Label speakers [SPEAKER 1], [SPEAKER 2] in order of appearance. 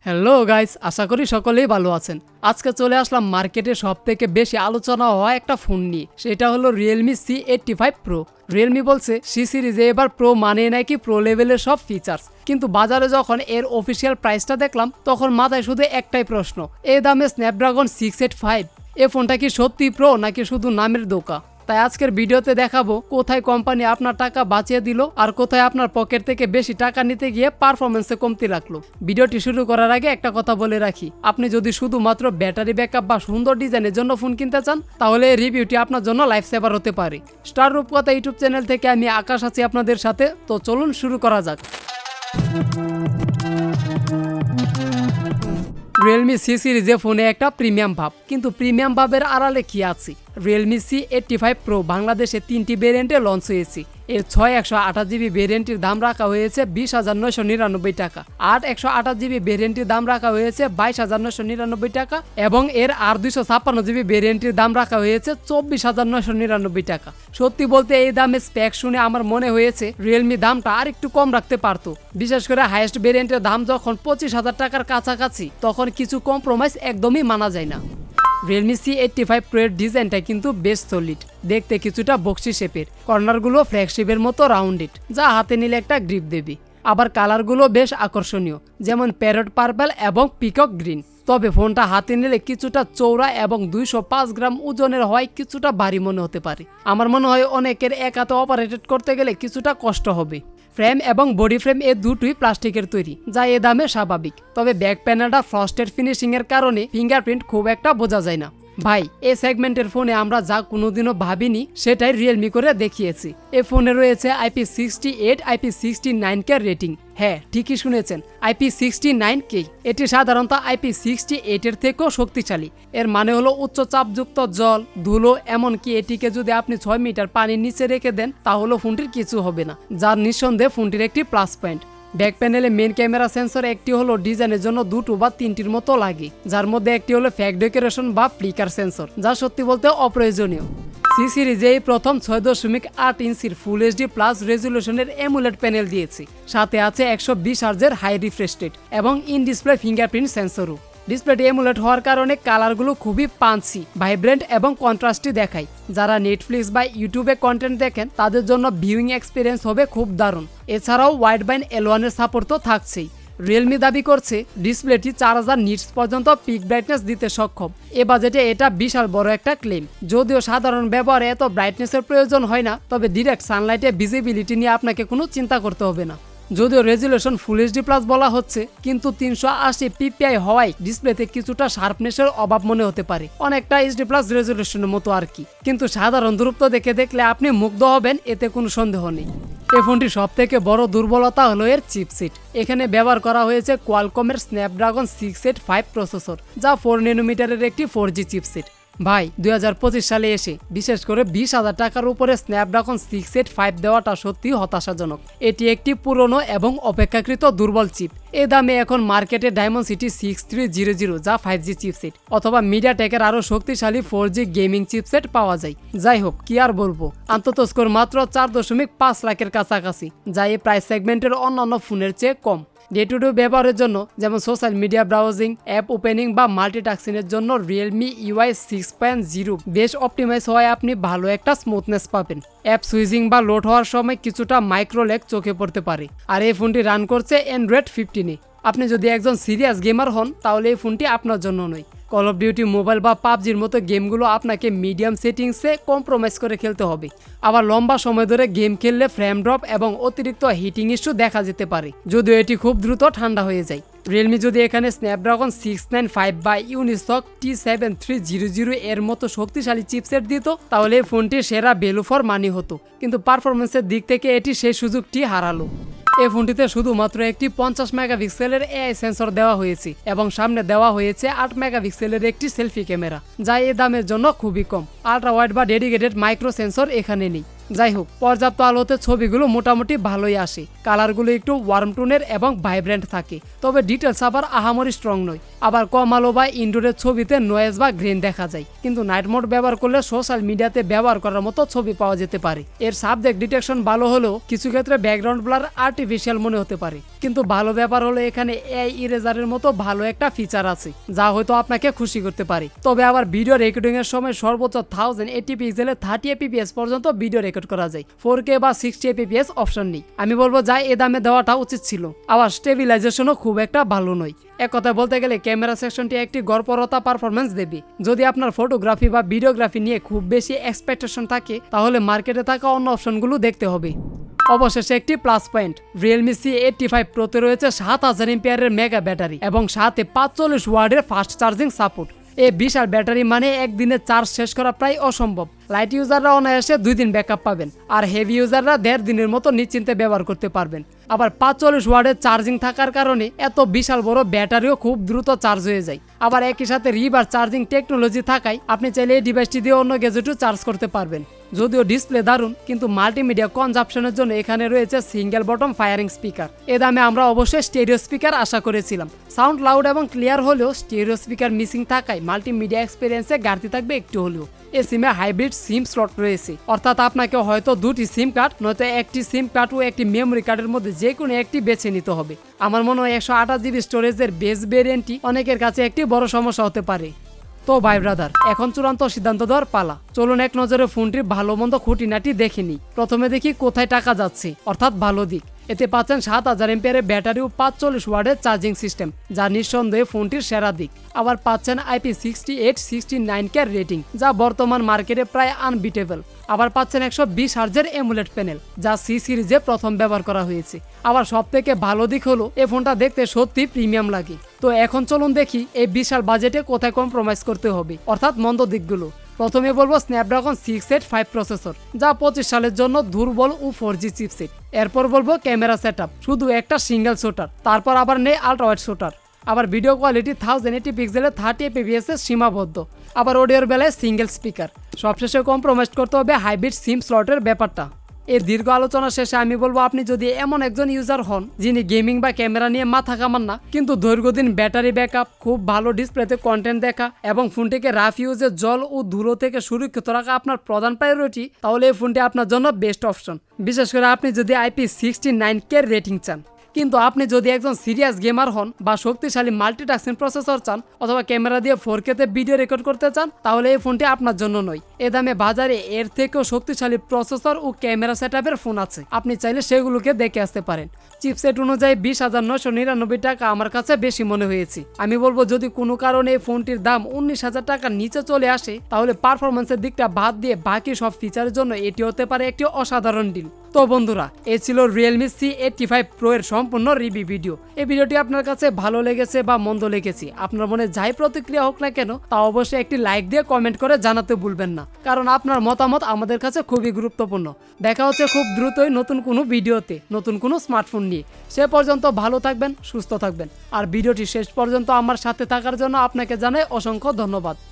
[SPEAKER 1] Hello guys, আশা করি সকলেই ভালো আছেন। আজকে চলে আসলাম মার্কেটে সবথেকে বেশি আলোচনা হওয়া একটা ফোন নিয়ে, সেটা হলো Realme C85 Pro। Realme বলছে সি সিরিজে এবার প্রো মানে নাকি প্রো লেভেলের সব ফিচার্স, কিন্তু বাজারে যখন এর অফিসিয়াল প্রাইসটা দেখলাম তখন মাথায় শুধু একটাই প্রশ্ন, এই দামে স্ন্যাপড্রাগন 685, এ ফোনটা কি সত্যি প্রো নাকি শুধু নামের দোকা? তাই আজকের ভিডিওতে দেখাবো কোথায় কোম্পানি আপনার টাকা বাঁচিয়ে দিল আর কোথায় আপনার পকেট থেকে বেশি টাকা নিতে গিয়ে পারফরমেন্সে কমতি রাখলো। ভিডিওটি শুরু করার আগে একটা কথা বলে রাখি, আপনি যদি শুধুমাত্র ব্যাটারি ব্যাকআপ বা সুন্দর ডিজাইনের জন্য ফোন কিনতে চান তাহলে এই রিভিউটি আপনার জন্য লাইফ সেভার হতে পারে। স্টার রূপকথা ইউটিউব চ্যানেল থেকে আমি আকাশ আছি আপনাদের সাথে, তো চলুন শুরু করা যাক। Realme C সিরিজে ফোনে একটা প্রিমিয়াম ভাব, কিন্তু প্রিমিয়াম ভাবের আড়ালে কি আছে? Realme C85 Pro বাংলাদেশে 3টি ভেরিয়েন্টে লঞ্চ হয়েছে। এর 6/128GB ভেরিয়েন্টের দাম রাখা হয়েছে 20,999 টাকা, 8/128GB ভেরিয়েন্টের দাম রাখা হয়েছে 22,999 টাকা এবং এর 256GB ভেরিয়েন্টের দাম রাখা হয়েছে 24,999 টাকা। সত্যি বলতে এই দামে স্পেক শুনে আমার মনে হয়েছে Realme দামটা আর একটু কম রাখতে পারতো। বিশেষ করে হাইয়েস্ট ভেরিয়েন্টের দাম যখন 25,000 টাকার কাছাকাছি তখন কিছু কম্প্রোমাইজ একদমই মানা যায় না। Realme C85 Pro এর ডিজাইনটা কিন্তু বেশ সলিড, দেখতে কিছুটা বক্সি শেপের, কর্নারগুলো ফ্ল্যাগশিপের মতো রাউন্ডেড যা হাতে নিলে একটা গ্রিপ দেবে। আবার কালারগুলো বেশ আকর্ষণীয়, যেমন প্যারট পার্পল এবং পিকক গ্রিন। তবে ফোনটা হাতে নিলে কিছুটা চৌড়া এবং 205 গ্রাম ওজনের হয় কিছুটা ভারী মনে হতে পারে। আমার মনে হয় অনেকের এক হাতে অপারেটেড করতে গেলে কিছুটা কষ্ট হবে। ফ্রেম এবং বডি ফ্রেম এ দুটোই প্লাস্টিকের তৈরি, যা এ দামে স্বাভাবিক। তবে ব্যাক প্যানেলটা ফ্রস্টেড ফিনিশিং এর কারণে ফিঙ্গারপ্রিন্ট খুব একটা বোঝা যায় না। ভাই, এই সেগমেন্টের ফোনে আমরা যা কোনোদিনও ভাবিনি সেটাই Realme করে দেখিয়েছি। এই ফোনে রয়েছে IP68, IP69K রেটিং। হ্যাঁ, ঠিকই শুনেছেন, IP69K। এটি সাধারণত IP68 এর থেকেও শক্তিশালী। এর মানে হলো উচ্চ চাপযুক্ত জল, ধুলো, এমনকি এটিকে যদি আপনি 6 মিটার পানির নিচে রেখে দেন তাহলে ফোনটির কিছু হবে না, যার নিঃসন্দেহে ফোনটির একটি প্লাস পয়েন্ট। ব্যাক প্যানেলে মেন ক্যামেরা সেন্সর একটি হলো ডিজাইনের জন্য 2 বা 3টির মতো লাগে, যার মধ্যে একটি হলো ফ্যাক ডেকোরেশন বা ফ্লিকার সেন্সর, যা সত্যি বলতে অপ্রয়োজনীয়। সি সিরিজে এই প্রথম 6.8 ইঞ্চির ফুল এইচডি প্লাস রেজুলেশনের AMOLED প্যানেল দিয়েছে, সাথে আছে 120 হার্জের হাই রিফ্রেশ রেট এবং ইন ডিসপ্লে ফিঙ্গারপ্রিন্ট সেন্সরও। ডিসপ্লেটি AMOLED হওয়ার কারণে কালারগুলো খুবই পাঞ্চি, ভাইব্রেন্ট এবং কন্ট্রাস্টি দেখায়। যারা নেটফ্লিক্স বা ইউটিউবে কন্টেন্ট দেখেন তাদের জন্য ভিউইং এক্সপিরিয়েন্স হবে খুব দারুণ। এছাড়াও ওয়াইড বাইন্ড L1 এর সাপোর্ট তো থাকছেই। Realme দাবি করছে ডিসপ্লেটি 4000 নিটস পর্যন্ত পিক ব্রাইটনেস দিতে সক্ষম। এ বাজেটে এটা বিশাল বড় একটা ক্লেম। যদিও সাধারণ ব্যবহারে এত ব্রাইটনেসের প্রয়োজন হয় না, তবে ডিরেক্ট সানলাইটে ভিজিবিলিটি নিয়ে আপনাকে কোনো চিন্তা করতে হবে না। যদিও রেজুলেশন ফুল এইচডি প্লাস বলা হচ্ছে, কিন্তু 380 ppi হওয়ায় ডিসপ্লেতে কিছুটা শার্পনেসের অভাব মনে হতে পারে, অনেকটা এইচডি প্লাস রেজুলেশনের মতো আর কি। কিন্তু সাধারণ দূরত্ব দেখলে আপনি মুগ্ধ হবেন, এতে কোনো সন্দেহ নেই। এই ফোনটি সব থেকে বড় দুর্বলতা হলো এর চিপসেট। এখানে ব্যবহার করা হয়েছে কোয়ালকমের স্ন্যাপড্রাগন 685 প্রসেসর, যা 4 ন্যানোমিটারের একটি 4G চিপসেট। ভাই, 2025 সালে এসে বিশেষ করে 20,000 টাকার উপরে স্ন্যাপড্রাগন 685 দেওয়াটা সত্যি হতাশাজনক। এটি একটি পুরনো এবং অপেক্ষাকৃত দুর্বল চিপ। এ দামে এখন মার্কেটে ডায়মন্ডসিটি 6300 যা 5G চিপসেট অথবা মিডিয়াটেকের আরও শক্তিশালী 4G গেমিং চিপসেট পাওয়া যায়। যাই হোক, কি আর বলবো, অন্তত স্কোর মাত্র 4.5 লাখের কাছাকাছি, যা এই প্রাইস সেগমেন্টের অন্যান্য ফোনের চেয়ে কম। ডে টু ডে ব্যবহারের জন্য, যেমন social media browsing, app opening বা মাল্টিটাস্কিংয়ের জন্য Realme UI 6.0 বেশ অপটিমাইজ হওয়ায় আপনি ভালো একটা স্মুথনেস পাবেন। অ্যাপ সুইচিং বা লোড হওয়ার সময় কিছুটা মাইক্রোল্যাগ চোখে পড়তে পারে। আর এই ফোনটি রান করছে Android 15-এ। আপনি যদি একজন সিরিয়াস গেমার হন তাহলে এই ফোনটি আপনার জন্য নয়। কল অফ ডিউটি মোবাইল বা পাবজির মতো গেমগুলো আপনাকে মিডিয়াম সেটিংসে কম্প্রোমাইজ করে খেলতে হবে। আবার লম্বা সময় ধরে গেম খেললে ফ্রেম ড্রপ এবং অতিরিক্ত হিটিং ইস্যু দেখা যেতে পারে, যদিও এটি খুব দ্রুত ঠান্ডা হয়ে যায়। Realme যদি এখানে স্ন্যাপড্রাগন 695 বা ইউনিসক T7300 এর মতো শক্তিশালী চিপসেট দিত তাহলে এই ফোনটি সেরা ভ্যালু ফর মানি হতো, কিন্তু পারফরমেন্সের দিক থেকে এটি সেই সুযোগটি হারালো। এই ফোনটিতে শুধুমাত্র একটি 50 মেগাপিক্সেলের AI সেন্সর দেওয়া হয়েছে এবং সামনে দেওয়া হয়েছে 8 মেগাপিক্সেলের একটি সেলফি ক্যামেরা, যা এই দামের জন্য খুবই কম। আল্ট্রা ওয়াইড বা ডেডিকেটেড মাইক্রো সেন্সর এখানে নেই। যাই হোক, পর্যাপ্ত আলোতে ছবিগুলো মোটামুটি ভালোই আসে, কালারগুলো একটু ওয়ার্ম টোনের এবং ভাইব্রেন্ট থাকে, তবে ডিটেলস আবার আহামরি স্ট্রং নয়। আবার কম আলো বা ইনডোরের ছবিতে নয়েজ বা গ্রেন দেখা যায়, কিন্তু নাইট মোড ব্যবহার করলে সোশ্যাল মিডিয়াতে ব্যবহার করার মতো ছবি পাওয়া যেতে পারে। এর সাবজেক্ট ডিটেকশন ভালো হলেও কিছু ক্ষেত্রে ব্যাকগ্রাউন্ড ব্লার আর্টিফিশিয়াল মনে হতে পারে, কিন্তু ভালো ব্যাপার হলো এখানে এআই ইরেজারের মতো ভালো একটা ফিচার আছে যা হয়তো আপনাকে খুশি করতে পারে। তবে আবার ভিডিও রেকর্ডিং এর সময় সর্বোচ্চ 1080 পিক্সেলে 30 fps পর্যন্ত ভিডিও রেকর্ড করা যায়, 4K বা 60 fps অপশন নেই। আমি বলবো যা এ দামে দেওয়াটা উচিত ছিল। আবার স্টেবিলাইজেশনও খুব একটা ভালো নয়। এক কথা বলতে গেলে ক্যামেরা সেকশনটি একটি গড়পড়তা পারফরমেন্স দেবে। যদি আপনার ফটোগ্রাফি বা ভিডিওগ্রাফি নিয়ে খুব বেশি এক্সপেকটেশন থাকে তাহলে মার্কেটে থাকা অন্য অপশনগুলো দেখতে হবে। অবশেষে একটি plus point, Realme C85 Pro তে রয়েছে 7000 এমপিআরের মেগা ব্যাটারি এবং সাথে 45 ওয়াটের ফাস্ট চার্জিং সাপোর্ট। এই বিশাল ব্যাটারি মানে একদিনে চার্জ শেষ করা প্রায় অসম্ভব। লাইট ইউজাররা অনায়াসে 2 দিন ব্যাকআপ পাবেন, আর হেভি ইউজাররা 1.5 দিনের মতো নিশ্চিন্তে ব্যবহার করতে পারবেন। আবার 45 ওয়াটের চার্জিং থাকার কারণে এত বিশাল বড় ব্যাটারিও খুব দ্রুত চার্জ হয়ে যায়। আবার একই সাথে রিভার্স চার্জিং টেকনোলজি থাকায় আপনি চাইলে এই ডিভাইসটি দিয়ে অন্য গ্যাজেটও চার্জ করতে পারবেন। যদিও ডিসপ্লে দারুণ, কিন্তু মাল্টিমিডিয়া কনজাম্পশনের জন্য এখানে রয়েছে সিঙ্গেল বটম ফায়ারিং স্পিকার। এ দামে আমরা অবশ্যই স্টেরিও স্পিকার আশা করেছিলাম। সাউন্ড লাউড এবং ক্লিয়ার হলেও স্টেরিও স্পিকার মিসিং থাকায় মাল্টিমিডিয়া এক্সপিরিয়েন্সে ঘাটতি থাকবে একটু হলেও। এই সিমে হাইব্রিড সিম স্লট রয়েছে, অর্থাৎ আপনাকে হয়তো 2টি সিম কার্ড নয়তো একটি সিম কার্ড ও একটি মেমোরি কার্ডের মধ্যে যে কোনো একটি বেছে নিতে হবে। আমার মনে হয় 128GB স্টোরেজের বেস ভেরিয়েন্টটি অনেকের কাছে একটি বড় সমস্যা হতে পারে। তো ভাই ব্রাদার, এখন চূড়ান্ত সিদ্ধান্ত দেওয়ার পালা। চলুন এক নজরে ফোনটির ভালো মন্দ খুঁটিনাটি দেখে নিই। প্রথমে দেখি কোথায় টাকা যাচ্ছে, অর্থাৎ ভালো দিক। এতে পাচ্ছেন 7000 এমপিআরের ব্যাটারি ও 45 ওয়াটের চার্জিং সিস্টেম, যা নিঃসন্দেহে ফোনটির সেরা দিক। আবার পাচ্ছেন IP68-69K রেটিং, যা বর্তমান মার্কেটে প্রায় আনবিটেবল। আবার পাচ্ছেন 120 হার্জের AMOLED প্যানেল, যা সি সিরিজে প্রথম ব্যবহার করা হয়েছে। আবার সব থেকে ভালো দিক হলো এই ফোনটা দেখতে সত্যি প্রিমিয়াম লাগে। তো এখন চলুন দেখি এই বিশাল বাজেটে কোথায় কম্প্রোমাইজ করতে হবে, অর্থাৎ মন্দ দিকগুলো। প্রথমে বলবো স্ন্যাপড্রাগন 685 প্রসেসর, যা 25 সালের জন্য দুর্বল ও 4G চিপসেট। এরপর বলবো ক্যামেরা সেটআপ, শুধু একটা সিঙ্গেল শুটার, তারপর আবার নেই আল্ট্রা ওয়াইড শুটার। আবার ভিডিও কোয়ালিটি 1080 পিক্সেলে 30 fps এর সীমাবদ্ধ। আবার অডিওর বেলায় সিঙ্গেল স্পিকার। সবশেষে কম্প্রোমাইজ করতে হবে হাইব্রিড সিম স্লটের ব্যাপারটা। এই দীর্ঘ আলোচনা শেষে আমি বলবো, আপনি যদি এমন একজন ইউজার হন যিনি গেমিং বা ক্যামেরা নিয়ে মাথা কামান না, কিন্তু দীর্ঘদিন ব্যাটারি ব্যাকআপ, খুব ভালো ডিসপ্লেতে কন্টেন্ট দেখা এবং ফোনটিকে রাফ ইউজে জল ও ধুলো থেকে সুরক্ষিত রাখা আপনার প্রধান প্রায়োরিটি, তাহলে এই ফোনটি আপনার জন্য বেস্ট অপশন। বিশেষ করে আপনি যদি IP69K রেটিং চান। কিন্তু আপনি যদি একজন সিরিয়াস গেমার হন বা শক্তিশালী মাল্টিটাস্কিং প্রসেসর চান অথবা ক্যামেরা দিয়ে 4K তে ভিডিও রেকর্ড করতে চান, তাহলে এই ফোনটি আপনার জন্য নয়। এ দামে বাজারে এর থেকেও শক্তিশালী প্রসেসর ও ক্যামেরা সেটআপের ফোন আছে, আপনি চাইলে সেগুলোকে দেখে আসতে পারেন। চিপসেট অনুযায়ী 20,999 টাকা আমার কাছে বেশি মনে হয়েছে। আমি বলবো যদি কোনো কারণে এই ফোনটির দাম 19,000 টাকার নিচে চলে আসে, তাহলে পারফরমেন্সের দিকটা বাদ দিয়ে বাকি সব ফিচারের জন্য এটি হতে পারে একটি অসাধারণ ডিল। তো বন্ধুরা, এই ছিল Realme C85 Pro এর সম্পূর্ণ রিভিউ ভিডিও। এই ভিডিওটি আপনার কাছে ভালো লেগেছে বা মন্দ লেগেছে, আপনার মনে যাই প্রতিক্রিয়া হোক না কেন, তা অবশ্যই একটি লাইক দিয়ে কমেন্ট করে জানাতে ভুলবেন না, কারণ আপনার মতামত আমাদের কাছে খুবই গুরুত্বপূর্ণ। দেখা হচ্ছে খুব দ্রুতই নতুন কোনো ভিডিওতে, নতুন কোনো স্মার্টফোন নিয়ে। সে পর্যন্ত ভালো থাকবেন, সুস্থ থাকবেন। আর ভিডিওটি শেষ পর্যন্ত আমার সাথে থাকার জন্য আপনাকে জানাই অসংখ্য ধন্যবাদ।